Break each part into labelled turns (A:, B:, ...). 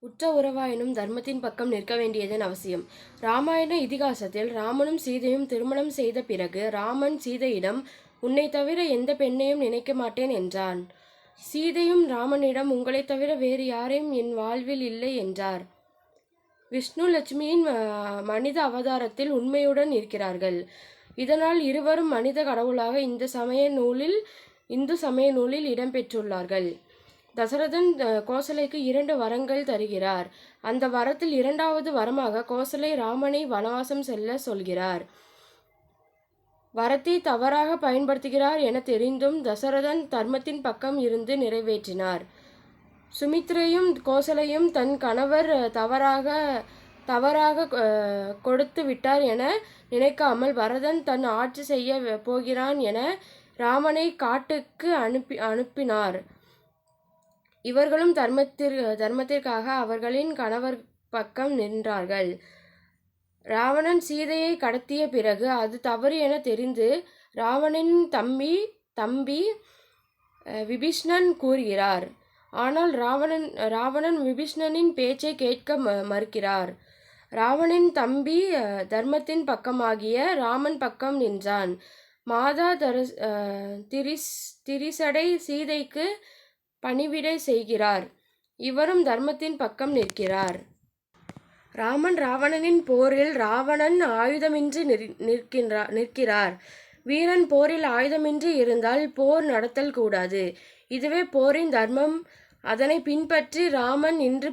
A: உற்ற உறவாயினும் தர்மத்தின் பக்கம் நிற்க வேண்டியதன் அவசியம். ராமாயண இதிகாசத்தில் ராமனும் சீதையும் திருமணம் செய்த பிறகு ராமன் சீதையிடம் உன்னை தவிர எந்த பெண்ணையும் நினைக்க மாட்டேன் என்றான். சீதையும் ராமனிடம் உங்களைத் தவிர வேறு யாரையும் என் வாழ்வில் இல்லை என்றார். விஷ்ணு லட்சுமியின் மனித அவதாரத்தில் உண்மையுடன் இருக்கிறார்கள். இதனால் இருவரும் மனித கடவுளாக இந்து சமய நூலில் இடம்பெற்றுள்ளார்கள். தசரதன் கோசலைக்கு 2 வரங்கள் தருகிறார். அந்த வரத்தில் 2வது வரமாக கோசலை ராமனை வனவாசம் செல்ல சொல்கிறார். வரத்தை தவறாக பயன்படுத்துகிறார் என தெரிந்தும் தசரதன் தர்மத்தின் பக்கம் இருந்து நிறைவேற்றினார். சுமித்ரையும் கோசலையும் தன் கணவர் தவறாக கொடுத்து விட்டார் என நினைக்காமல் பரதன் தன் ஆட்சி செய்ய போகிறான் என ராமனை காட்டுக்கு அனுப்பினார். இவர்களும் தர்மத்திற்காக அவர்களின் கணவர் பக்கம் நின்றார்கள். ராவணன் சீதையை கடத்திய பிறகு அது தவறு என தெரிந்து ராவணன் தம்பி விபீஷ்ணன் கூறுகிறார். ஆனால் ராவணன் விபீஷ்ணனின் பேச்சை கேட்க மறுக்கிறார். ராவணன் தம்பி தர்மத்தின் பக்கமாகிய ராமன் பக்கம் நின்றான். மாதா திரிசடை சீதைக்கு பணிவிடை செய்கிறார். இவரும் தர்மத்தின் பக்கம் நிற்கிறார். ராமன் ராவணனின் போரில் ராவணன் ஆயுதமின்றி நிற்கிறார். வீரன் போரில் ஆயுதமின்றி இருந்தால் போர் நடத்தல் கூடாது. இதுவே போரின் தர்மம். அதனை பின்பற்றி ராமன் இன்று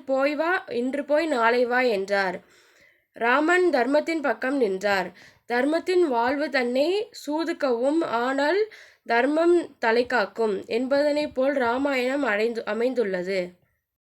A: போய் நாளை வா என்றார். ராமன் தர்மத்தின் பக்கம் நின்றார். தர்மத்தின் வாழ்வு தன்னை சூதுக்கவும் ஆனால் தர்மம் தலைக்காக்கும் என்பதனை போல் ராமாயணம் அமைந்துள்ளது.